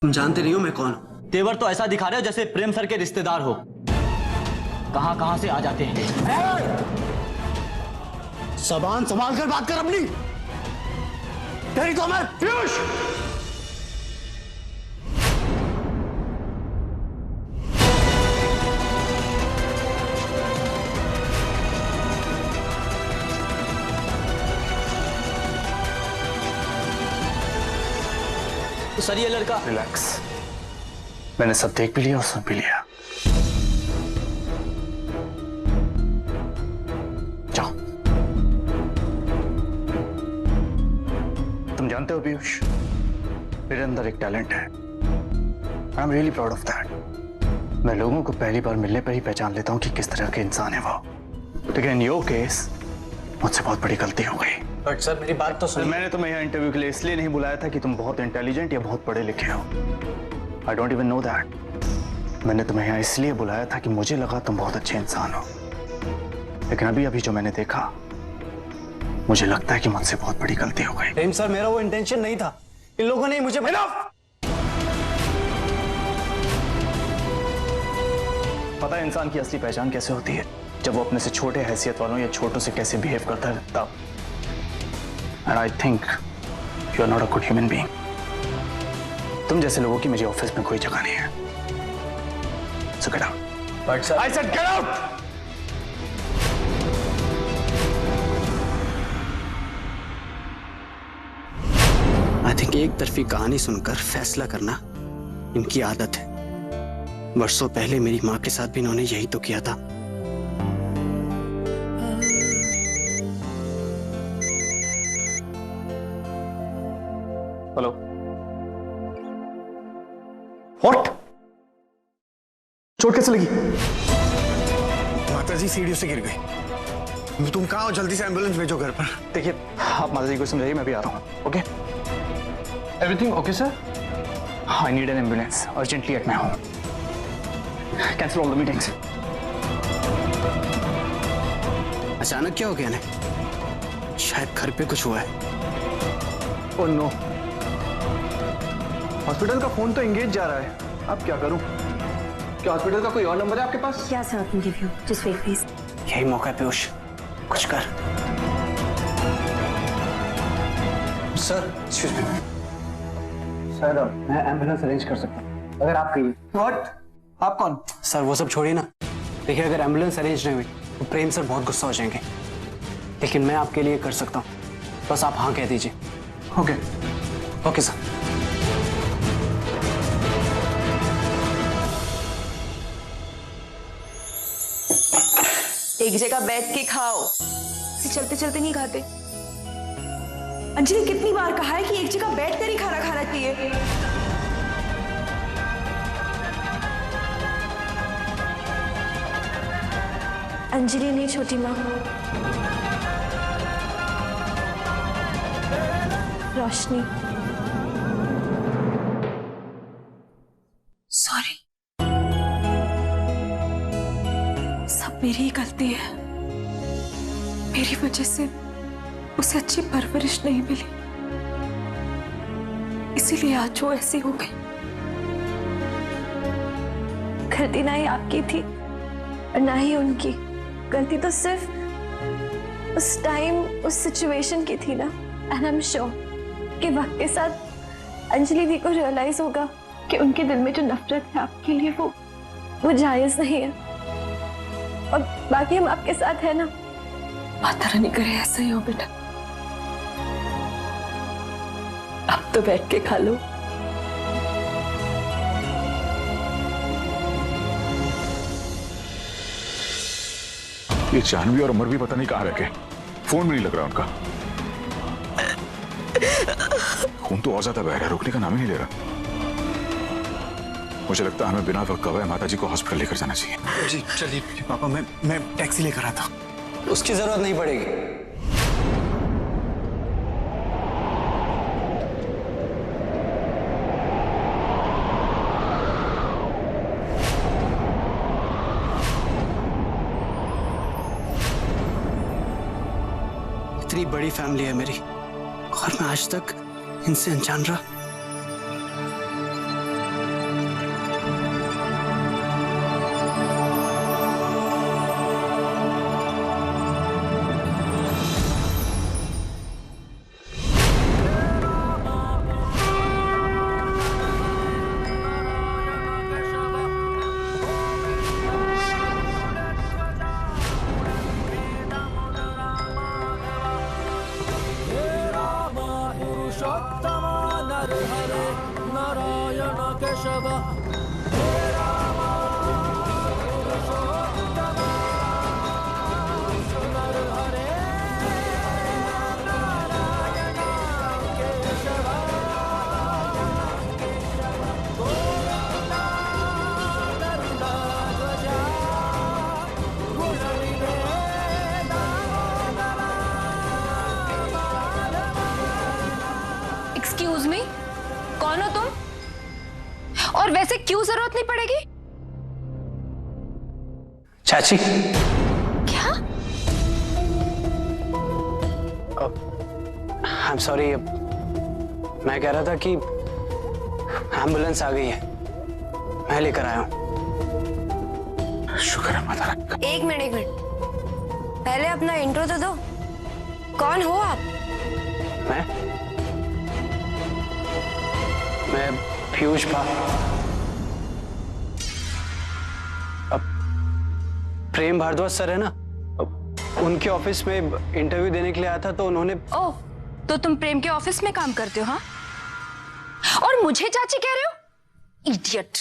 तुम जानते नहीं हो मैं कौन हूँ। तेवर तो ऐसा दिखा रहे हो जैसे प्रेम सर के रिश्तेदार हो। कहां कहां से आ जाते हैं। जबान संभाल कर बात कर अपनी। तेरी तो मैं पीयूष। तो सर ये लड़का। रिलैक्स, मैंने सब देख भी लिया और सुन भी लिया। जाओ। तुम जानते हो पीयूष, मेरे अंदर एक टैलेंट है। I am really proud of that. मैं लोगों को पहली बार मिलने पर ही पहचान लेता हूँ कि किस तरह के इंसान है वो। लेकिन इन योर केस मुझसे बहुत बड़ी गलती हो गई। बट सर मेरी बात तो सुनिए। मैंने तुम्हें यहाँ इंटरव्यू के लिए इसलिए नहीं बुलाया था कि तुम बहुत इंटेलिजेंट या बहुत पढ़े लिखे हो। I don't even know that. मैंने तुम्हें यहाँ इसलिए बुलाया था कि मुझे लगा तुम बहुत अच्छे इंसान हो। लेकिन अभी अभी जो मैंने देखा, मुझे लगता है कि मुझसे बहुत बड़ी गलती हो गई। प्रेम सर मेरा वो इंटेंशन नहीं था। इन लोगों ने मुझे पता है इंसान की असली पहचान कैसे होती है? जब वो अपने से छोटे हैसियत वालों या छोटों से कैसे बिहेव करता है तब। And I think you are not a good human being. तुम जैसे लोगों की मुझे ऑफिस में कोई जगह नहीं है। So get out. But sir, I said get out. I think एक तरफी कहानी सुनकर फैसला करना इनकी आदत है। वर्षों पहले मेरी माँ के साथ भी इन्होंने यही तो किया था। हेलो। व्हाट? चोट कैसे लगी? माता जी सीढ़ियों से गिर गई। तुम कहाँ हो? जल्दी से एम्बुलेंस भेजो घर पर। देखिए, आप माता जी को समझाइए, मैं भी आ रहा हूँ। Okay? Everything okay sir? I need an ambulance urgently at my home. Cancel all the meetings. अचानक क्या हो गया ने? शायद घर पे कुछ हुआ है। Oh no. हॉस्पिटल का फोन तो एंगेज जा रहा है। अब क्या करूं? क्या हॉस्पिटल का कोई और नंबर है आपके पास? Yeah, sir, I can give you. Just wait, please. यही मौका है पीयूष, कुछ कर। Sir, excuse me. सर मैं एम्बुलेंस अरेंज कर सकता हूँ अगर आप कहिए। व्हाट? आप कौन? सर वो सब छोड़िए ना। देखिए अगर एम्बुलेंस अरेंज नहीं हुई तो प्रेम सर बहुत गुस्सा हो जाएंगे। लेकिन मैं आपके लिए कर सकता हूँ, बस आप हाँ कह दीजिए। ओके। Okay sir. एक जगह बैठ के खाओ, इसे चलते चलते नहीं खाते। अंजलि कितनी बार कहा है कि एक जगह बैठ कर ही खाना खाना चाहिए। अंजलि नहीं, छोटी माँ, रोशनी। सॉरी, सब मेरी ही गलती है। मेरी वजह से उसे अच्छी परवरिश नहीं मिली, इसीलिए आज वो ऐसी हो गई। गलती ना ही आपकी थी और ना ही उनकी। गलती तो सिर्फ उस टाइम उस सिचुएशन की थी ना। एंड आई एम श्योर कि वक्त के साथ अंजलि दी को रियलाइज होगा कि उनके दिल में जो नफरत है आपके लिए वो जायज नहीं है। और बाकी हम आपके साथ है ना। माता रानी करे ऐसा ही हो बेटा। अब तो बैठ के खा लो। ये जानवी और अमर भी पता नहीं कहाँ रह गए। फोन भी नहीं लग रहा उनका। खून तो और ज्यादा बह रहा है, रुकने का नाम ही नहीं ले रहा। मुझे लगता है हमें बिना वक्त गवाए माता जी को हॉस्पिटल लेकर जाना चाहिए। जी चलिए। पापा मैं टैक्सी लेकर आता हूँ। उसकी जरूरत नहीं पड़ेगी। इतनी बड़ी फैमिली है मेरी और मैं आज तक इनसे अनजान रहा। एक्सक्यूज मी, कौन हो तुम? और वैसे क्यों जरूरत नहीं पड़ेगी? चाची, क्या? आई एम सॉरी, मैं कह रहा था कि एम्बुलेंस आ गई है, मैं लेकर आया हूँ। शुक्र है माता रानी का। एक मिनट, पहले अपना इंट्रो तो दो। कौन हो आप? मैं पीयूष भा। अब प्रेम भारद्वाज सर है ना, उनके ऑफिस में इंटरव्यू देने के लिए आया था, तो उन्होंने। ओह, तो तुम प्रेम के ऑफिस में काम करते हो? हाँ, और मुझे चाची कह रहे हो? इडियट।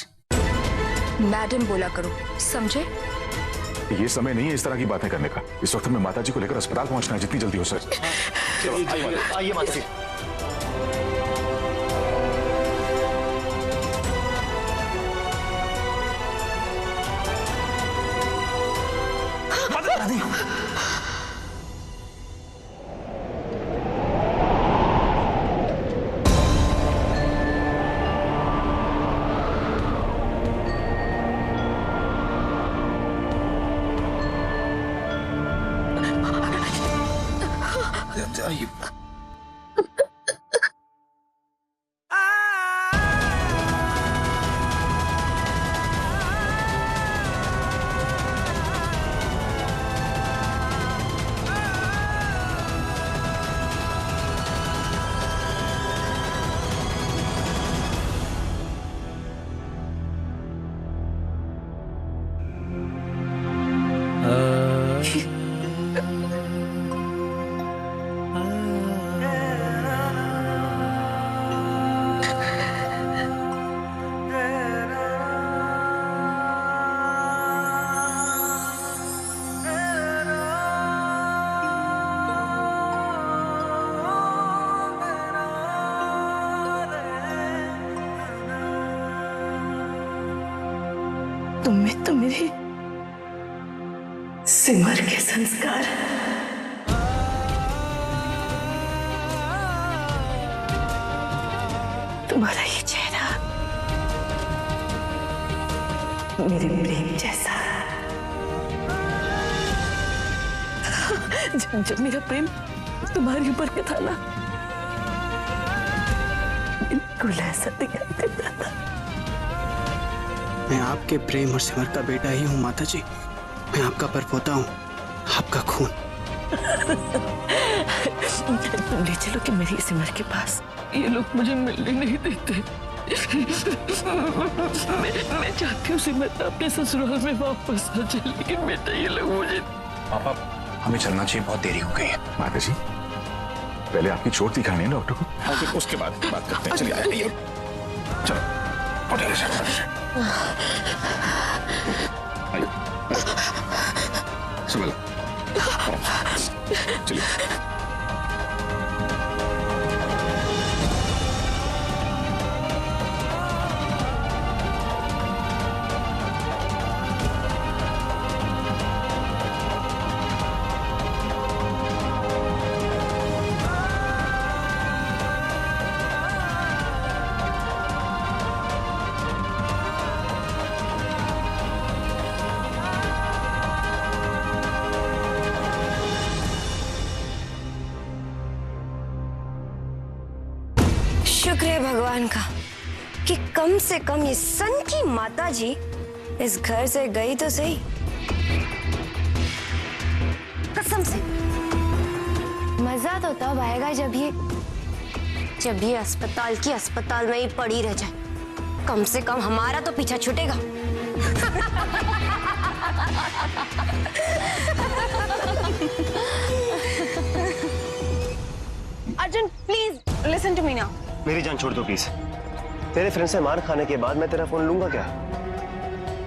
मैडम बोला करो, समझे? ये समय नहीं है इस तरह की बातें करने का। इस वक्त हमें माताजी को लेकर अस्पताल पहुंचना है, जितनी जल्दी हो सके। आइए माता जी। तुम्हें तो मेरे सिमर के संस्कार, तुम्हारा ये चेहरा मेरे प्रेम जैसा। जब मेरा प्रेम तुम्हारे ऊपर के था ना, बिल्कुल ऐसा दिखाई देता था। मैं आपके प्रेम और सिमर का बेटा ही हूँ माता जी। मैं आपका परपोता हूँ, आपका खून। ले चलो कि मेरी सिमर के पास। ये लोग मुझे मिलने नहीं देते। मैं चाहती हूँ सिमर अपने ससुराल में वापस आ जाए, लेकिन बेटा ये लोग मुझे। पापा, हमें चलना चाहिए, बहुत देरी हो गई है। माता जी, पहले आपकी चोट दिखानी है डॉक्टर को, फिर उसके बाद बात करते हैं। चलिए आइए, चलो उठिए सर। सुबह चलिए। शुक्र है भगवान का कि कम से कम ये सन की माता जी इस घर से गई तो सही। कसम से मजा तो तब आएगा जब ये अस्पताल में ही पड़ी रह जाए। कम से कम हमारा तो पीछा छूटेगा। Arjun, please listen to me now. मेरी जान छोड़ दो प्लीज। तेरे फ्रेंड से मार खाने के बाद मैं तेरा फोन लूंगा क्या?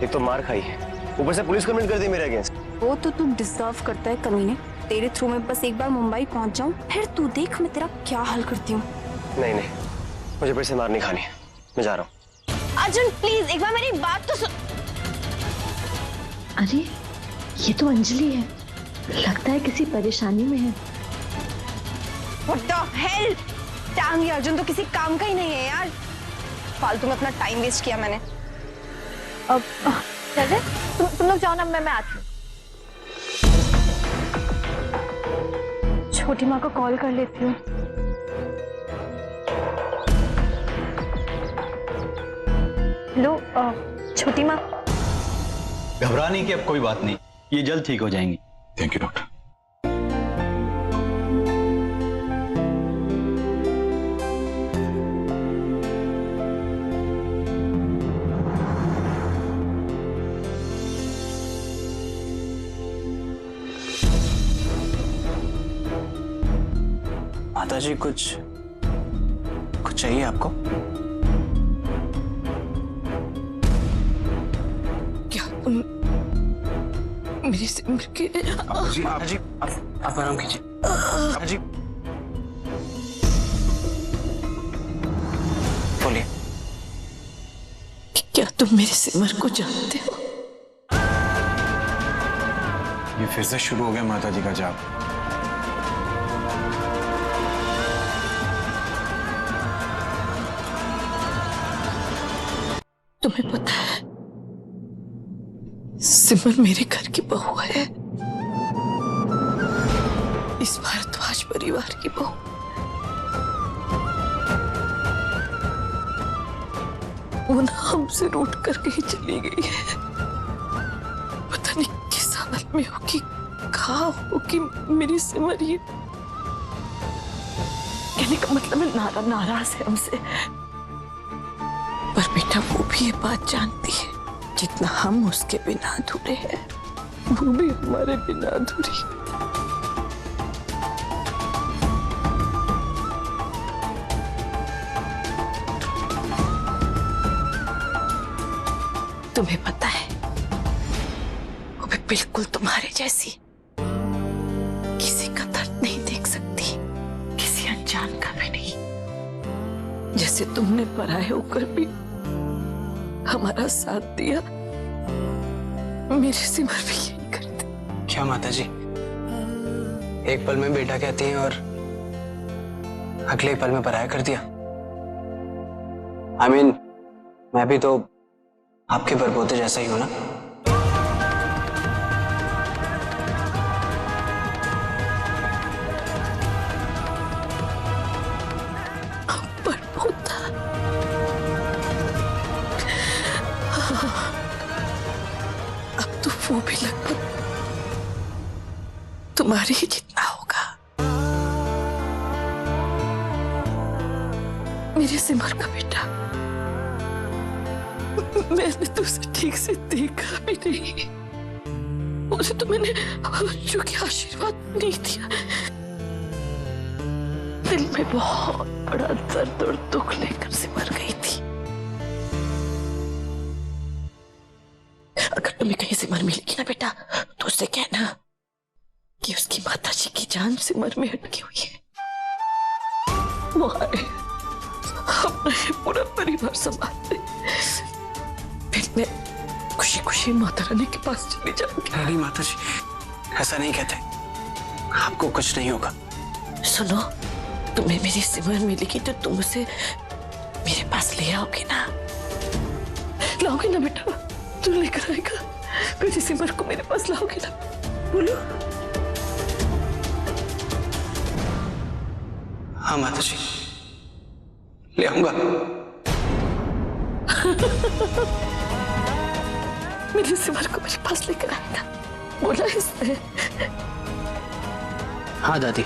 एक तो मार खाई है, ऊपर से पुलिस कंप्लेंट कर दी मेरे अगेंस्ट। वो तो तू डिजर्व करता है कमीने। तेरे थ्रू में बस एक बार मुंबई पहुंच जाऊं, फिर तू देख मैं तेरा क्या हाल करती हूँ। नहीं नहीं, मुझे फिर से मार नहीं खानी, मैं जा रहा हूँ। अर्जुन प्लीज एक बार मेरी बात तो सुन। अरे ये तो अंजलि है, लगता है किसी परेशानी में है। What the hell? Damn, ये अर्जुन तो किसी काम का ही नहीं है यार। फालतू में अपना टाइम वेस्ट किया मैंने। अब चले तुम लोग जाओ ना, मैं आती हूँ। छोटी माँ को कॉल कर लेती हूँ। हेलो छोटी माँ। घबराने की अब कोई बात नहीं, ये जल्द ठीक हो जाएंगी। Thank you doctor. माताजी कुछ चाहिए आपको? क्या मेरी सिमर के जी आप आराम कीजिए। जी बोलिए। क्या तुम मेरे सिमर को जानते हो? ये फिर से शुरू हो गया माताजी का जाप। तुम्हें पता है सिमर मेरे घर की बहू है, इस भारद्वाज परिवार की बहू। वो ना हमसे रूठ कर कहीं चली गई है, पता नहीं किस हालत में होगी, कहाँ होगी मेरी सिमर। ये कहने का मतलब है नाराज है हमसे, पर बेटा वो भी ये बात जानती है जितना हम उसके बिना अधूरे हैं, वो भी हमारे बिना अधूरी। तुम्हें पता है वो भी बिल्कुल तुम्हारे जैसी, किसी का दर्द नहीं देख सकती, किसी अनजान का भी नहीं। जैसे तुमने पराये होकर भी हमारा साथ दिया, मेरी सिमर भी यही करती। क्या माताजी, एक पल में बेटा कहती हैं और अगले पल में पराया कर दिया? I mean, मैं भी तो आपके परपोते जैसा ही हूं ना। परपोता? अब तो वो भी लगभग तुम्हारी ही जितना होगा। मेरे सिमर का बेटा, मैंने तो उसे ठीक से देखा भी नहीं, उसे तो मैंने जो कि आशीर्वाद नहीं दिया। दिल में बहुत बड़ा दर्द और दुख लेकर सिमर गई थी। अगर तुम्हें कहीं सिमर मिलेगी ना बेटा, तो उससे कहना कि उसकी माताजी की जान सिमर में अटकी हुई है। वो आए, अपना ये पूरा परिवार संभालते, फिर मैं खुशी खुशी माता रानी के पास चली जाऊंगी। नहीं माताजी, ऐसा नहीं कहते, आपको कुछ नहीं होगा। सुनो, तुम्हें मेरी सिमर मिलेगी तो तुम उसे मेरे पास ले आओगे ना? लाओगे ना बेटा? तू लेकर आएगा मेरी सिमर को मेरे पास, लाओगे ना? बोलो। हाँ माताजी, ले आऊंगा। मेरी सिमर को मेरे पास लेकर आएगा, बोला इसने। हाँ दादी,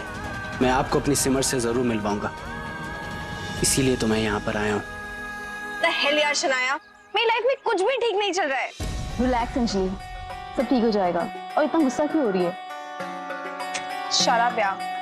मैं आपको अपनी सिमर से जरूर मिलवाऊंगा, इसीलिए तो मैं यहाँ पर आया हूँ। The hell यार शनाया, मेरी लाइफ में कुछ भी ठीक नहीं चल रहा है। रिलैक्स अंजलि, सब ठीक हो जाएगा। और इतना गुस्सा क्यों हो रही है? शराब यार।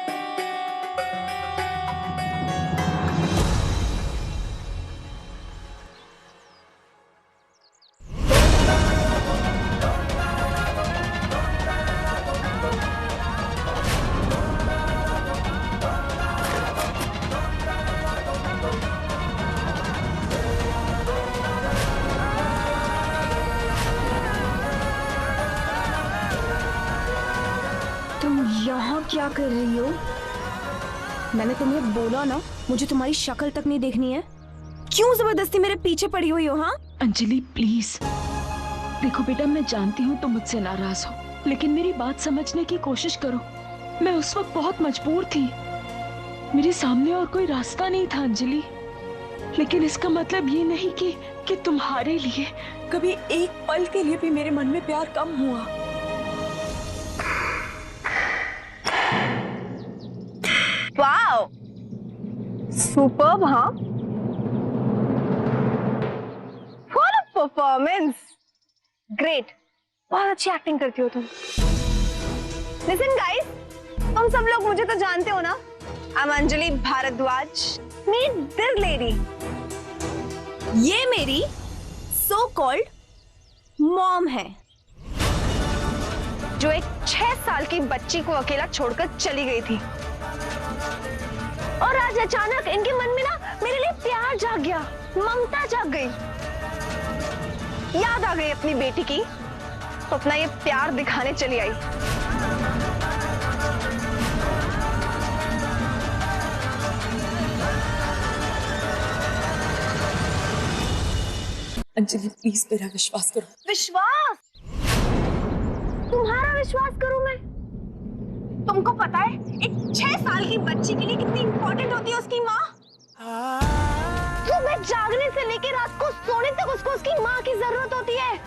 क्या कर रही हो? मैंने तुम्हें बोला ना, मुझे तुम्हारी शक्ल तक नहीं देखनी है। क्यों जबरदस्ती मेरे पीछे पड़ी हुई हो? हाँ अंजलि प्लीज, देखो बेटा, मैं जानती हूँ तुम मुझसे नाराज हो, लेकिन मेरी बात समझने की कोशिश करो। मैं उस वक्त बहुत मजबूर थी, मेरे सामने और कोई रास्ता नहीं था अंजलि। लेकिन इसका मतलब ये नहीं कि तुम्हारे लिए कभी एक पल के लिए भी मेरे मन में प्यार कम हुआ। Wow, superb. हाँ, व्हाट अ परफॉर्मेंस, ग्रेट, बहुत अच्छी एक्टिंग करती हो तुम। लिसन गाइस, तुम सब लोग मुझे तो जानते हो ना, I am Anjali Bhardwaj, meet this lady. ये मेरी सो कॉल्ड मॉम है, जो एक 6 साल की बच्ची को अकेला छोड़कर चली गई थी। और आज अचानक इनके मन में ना मेरे लिए प्यार जाग गया, ममता जाग गई, याद आ गई अपनी बेटी की, तो अपना ये प्यार दिखाने चली आई। अंजलि प्लीज मेरा विश्वास करो। विश्वास? तुम्हारा विश्वास करूं मैं? तुमको पता है एक 6 साल की बच्ची के लिए कितनी इंपॉर्टेंट होती है उसकी माँ? सुबह जागने से लेकर रात को सोने तक उसको उसकी माँ की जरूरत होती है।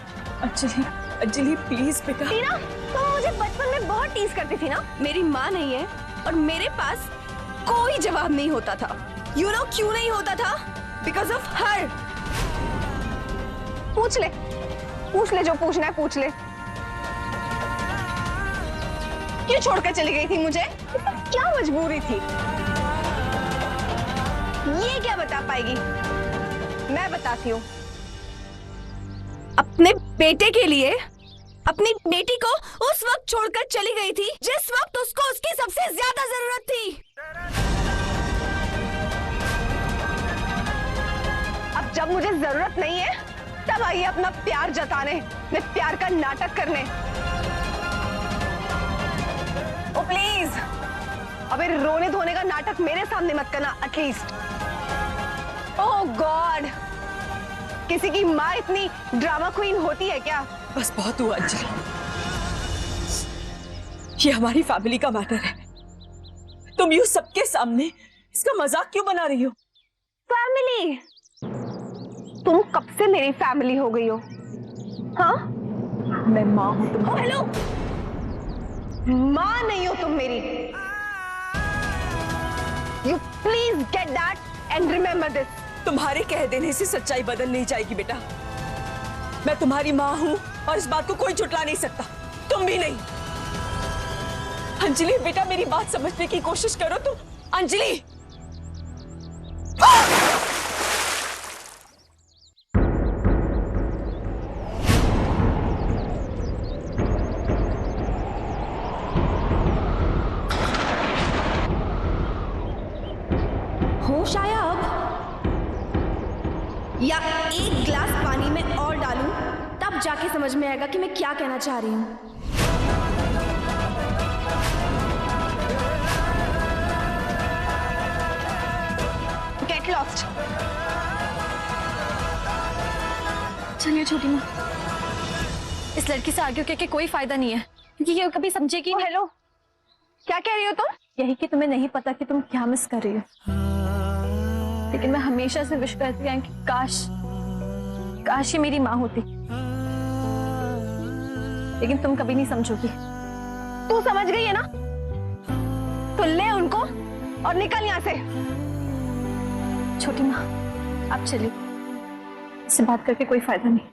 अंजलि, अंजलि प्लीज बेटा। टीना, तुम मुझे बचपन में बहुत टीज करती थी ना। मेरी माँ नहीं है और मेरे पास कोई जवाब नहीं होता था। You know क्यों नहीं होता था? Because of her। पूछ ले जो पूछना है, पूछ ले। क्यों छोड़कर चली गई थी मुझे? क्या मजबूरी थी? ये क्या बता पाएगी? मैं बताती हूँ। अपने बेटे के लिए अपनी बेटी को उस वक्त छोड़कर चली गई थी जिस वक्त उसको उसकी सबसे ज्यादा जरूरत थी। अब जब मुझे जरूरत नहीं है, तब आइए अपना प्यार जताने, अपने प्यार का नाटक करने। ओ प्लीज, अबे रोने धोने का नाटक मेरे सामने मत करना एटलीस्ट। ओह गॉड, किसी की माँ इतनी ड्रामा क्वीन होती है क्या? बस बहुत हुआ अंजलि, ये हमारी फैमिली का मैटर है। तुम यूं सबके सामने इसका मजाक क्यों बना रही हो? फैमिली? तुम कब से मेरी फैमिली हो गई हो? हाँ, मैं माँ हूं तुम। हेलो, माँ नहीं हो तुम मेरी। You please get that and remember this. तुम्हारे कह देने से सच्चाई बदल नहीं जाएगी बेटा। मैं तुम्हारी माँ हूं और इस बात को कोई झुटला नहीं सकता, तुम भी नहीं। अंजलि बेटा, मेरी बात समझने की कोशिश करो तुम। अंजलि, होश आया अब? या एक गिलास पानी में और डालूं, तब जाके समझ में आएगा कि मैं क्या कहना चाह रही हूँ। Get lost. चलिए छोटी माँ, इस लड़की से आर्ग्यू करके कोई फायदा नहीं है, क्योंकि ये कभी समझेगी। हेलो, क्या कह रही हो तुम? यही कि तुम्हें नहीं पता कि तुम क्या मिस कर रही हो। लेकिन मैं हमेशा से विश करती हूँ कि काश ये मेरी माँ होती, लेकिन तुम कभी नहीं समझोगी। तू समझ गई है ना? तो ले उनको और निकल यहाँ से। छोटी माँ, आप चलिए, इससे बात करके कोई फायदा नहीं।